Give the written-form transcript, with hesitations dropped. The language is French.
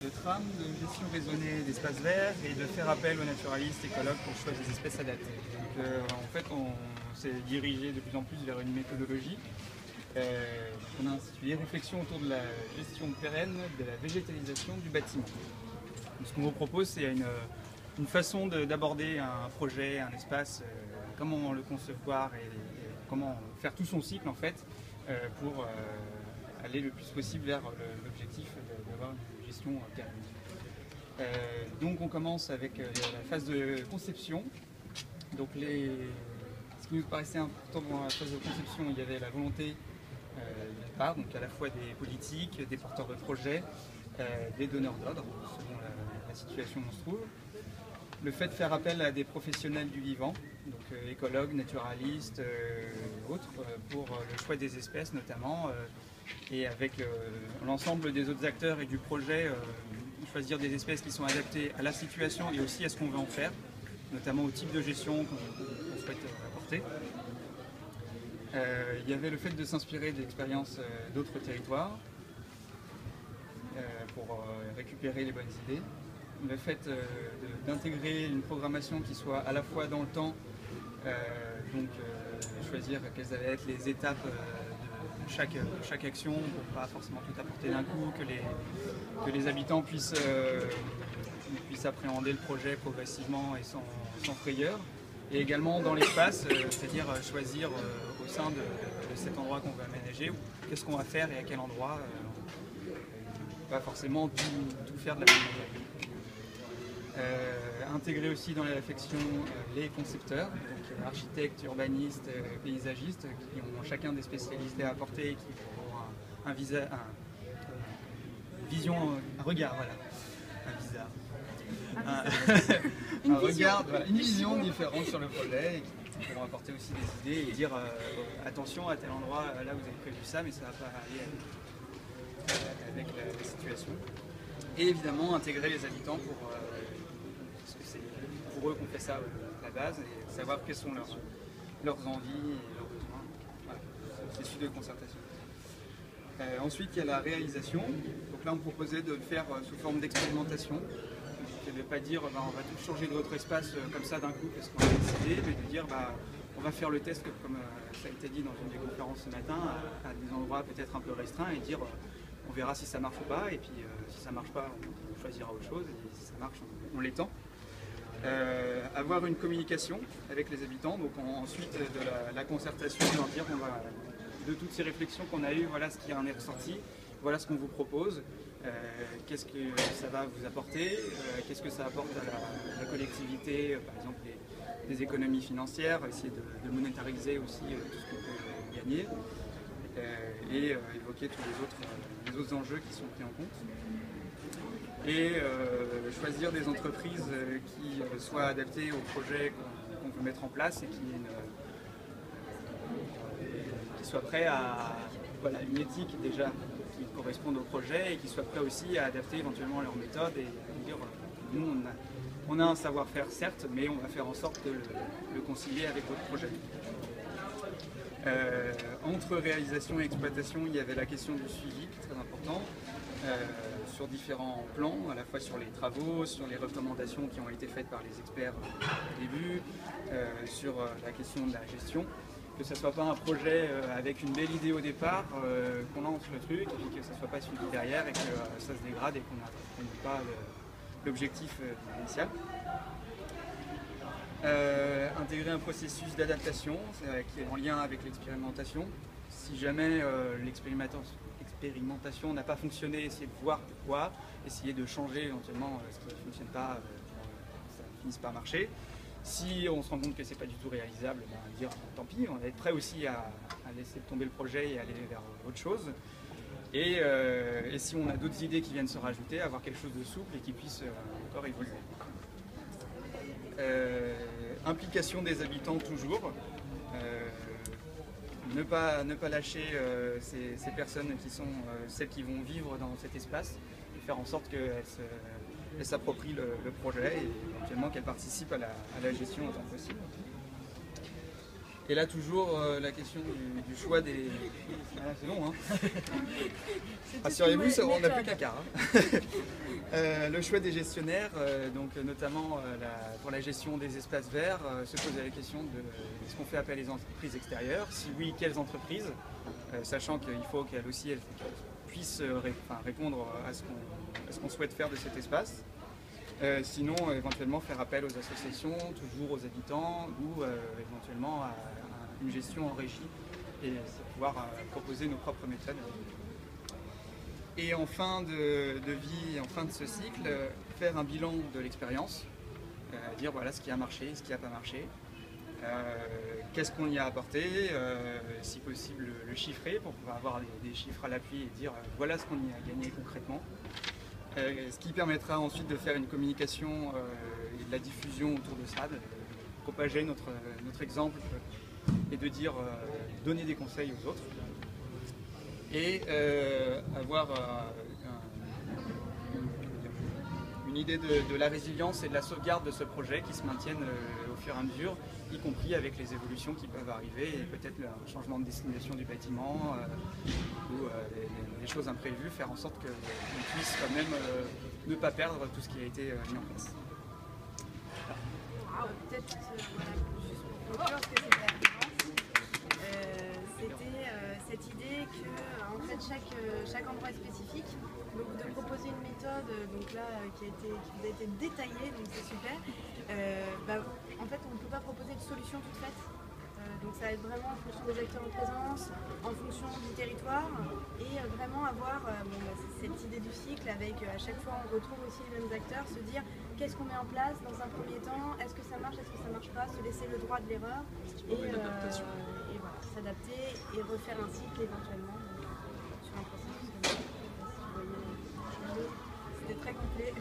De trame, de gestion raisonnée d'espaces verts et de faire appel aux naturalistes écologues pour le choix des espèces adaptées. Donc, en fait, on s'est dirigé de plus en plus vers une méthodologie. On a institué réflexion autour de la gestion pérenne de la végétalisation du bâtiment. Donc, ce qu'on vous propose, c'est une façon d'aborder un projet, un espace, comment le concevoir et comment faire tout son cycle en fait pour aller le plus possible vers l'objectif d'avoir une gestion pérenne. Donc on commence avec la phase de conception. Donc ce qui nous paraissait important dans la phase de conception, il y avait la volonté d'une part, donc à la fois des politiques, des porteurs de projets, des donneurs d'ordre, selon la situation où on se trouve. Le fait de faire appel à des professionnels du vivant, donc écologues, naturalistes, autres, pour le choix des espèces notamment, et avec l'ensemble des autres acteurs et du projet, choisir des espèces qui sont adaptées à la situation et aussi à ce qu'on veut en faire, notamment au type de gestion qu'on souhaite apporter. Il y avait le fait de s'inspirer d'expériences d'autres territoires pour récupérer les bonnes idées. Le fait d'intégrer une programmation qui soit à la fois dans le temps, choisir quelles allaient être les étapes de chaque action pour ne pas forcément tout apporter d'un coup, que les habitants puissent appréhender le projet progressivement et sans frayeur. Et également dans l'espace, c'est-à-dire choisir au sein de cet endroit qu'on veut aménager, qu'est-ce qu'on va faire et à quel endroit, pas forcément tout faire de la même manière. Intégrer aussi dans la réflexion les concepteurs, donc architectes, urbanistes, paysagistes, qui ont chacun des spécialités à apporter et qui ont un regard, voilà, une vision différente sur le projet et qui pourront apporter aussi des idées et dire attention à tel endroit, là vous avez prévu ça, mais ça ne va pas aller avec la situation. Et évidemment intégrer les habitants parce que c'est pour eux qu'on fait ça à la base et savoir quelles sont leurs envies et leurs besoins. Voilà, c'est suite de concertation. Ensuite il y a la réalisation. Donc là on proposait de le faire sous forme d'expérimentation. De ne pas dire on va tout changer de votre espace comme ça d'un coup parce qu'on a décidé, mais de dire on va faire le test comme ça a été dit dans une des conférences ce matin à des endroits peut-être un peu restreints et dire on verra si ça marche ou pas, et puis si ça marche pas, on choisira autre chose, et si ça marche, on l'étend. Avoir une communication avec les habitants, donc ensuite de la concertation, leur dire de toutes ces réflexions qu'on a eues, voilà ce qui en est ressorti, voilà ce qu'on vous propose, qu'est-ce que ça va vous apporter, qu'est-ce que ça apporte à la collectivité, par exemple des économies financières, essayer de monétariser aussi tout ce qu'on peut gagner. Et évoquer tous les autres enjeux qui sont pris en compte. Et choisir des entreprises qui soient adaptées au projet qu'on veut mettre en place et qui soient prêts à une éthique déjà qui corresponde au projet et qui soient prêts aussi à adapter éventuellement leur méthode et dire nous on a un savoir-faire certes, mais on va faire en sorte de le concilier avec votre projet. Entre réalisation et exploitation, il y avait la question du suivi, qui est très important, sur différents plans, à la fois sur les travaux, sur les recommandations qui ont été faites par les experts au début, sur la question de la gestion, que ce ne soit pas un projet avec une belle idée au départ, qu'on lance le truc, et que ça ne soit pas suivi derrière, et que ça se dégrade et qu'on n'ait pas l'objectif initial. Intégrer un processus d'adaptation qui est en lien avec l'expérimentation. Si jamais l'expérimentation n'a pas fonctionné, essayer de voir pourquoi, essayer de changer éventuellement ce qui ne fonctionne pas, ça finisse par marcher. Si on se rend compte que c'est pas du tout réalisable, dire tant pis, on va être prêt aussi à laisser tomber le projet et aller vers autre chose. Et si on a d'autres idées qui viennent se rajouter, avoir quelque chose de souple et qui puisse encore évoluer. Implication des habitants toujours, ne pas lâcher ces personnes qui sont celles qui vont vivre dans cet espace et faire en sorte qu'elles s'approprient le projet et éventuellement qu'elles participent à la gestion autant que possible. Et là toujours la question du choix des... Ah, c'est long hein. Rassurez-vous, on n'a plus qu'un quart. Hein. Le choix des gestionnaires, donc notamment pour la gestion des espaces verts, se poser la question de est-ce qu'on fait appel à des entreprises extérieures? Si oui, quelles entreprises? Sachant qu'il faut qu'elles aussi puissent répondre à ce qu'on souhaite faire de cet espace. Sinon, éventuellement faire appel aux associations, toujours aux habitants, ou éventuellement à une gestion en régie et pouvoir proposer nos propres méthodes. Et en fin de vie, en fin de ce cycle, faire un bilan de l'expérience, dire voilà ce qui a marché, ce qui n'a pas marché, qu'est-ce qu'on y a apporté, si possible le chiffrer pour pouvoir avoir des chiffres à l'appui et dire voilà ce qu'on y a gagné concrètement. Ce qui permettra ensuite de faire une communication et de la diffusion autour de ça, de propager notre exemple et de dire donner des conseils aux autres. Et avoir une idée de la résilience et de la sauvegarde de ce projet qui se maintiennent au fur et à mesure, y compris avec les évolutions qui peuvent arriver et peut-être un changement de destination du bâtiment ou des choses imprévues, faire en sorte qu'on puisse quand même ne pas perdre tout ce qui a été mis en place. Peut-être juste pour conclure ce que c'est la c'était cette idée que en fait chaque endroit est spécifique, donc de proposer une méthode donc là qui vous a été détaillée, donc c'est super. En fait on ne peut pas proposer de solution toute faite, donc ça va être vraiment en fonction des acteurs en présence, en fonction du territoire et vraiment avoir cette idée du cycle avec à chaque fois on retrouve aussi les mêmes acteurs, se dire qu'est-ce qu'on met en place dans un premier temps, est-ce que ça marche, est-ce que ça marche pas, se laisser le droit de l'erreur et voilà, s'adapter et refaire un cycle éventuellement sur un processus. C'était très complet.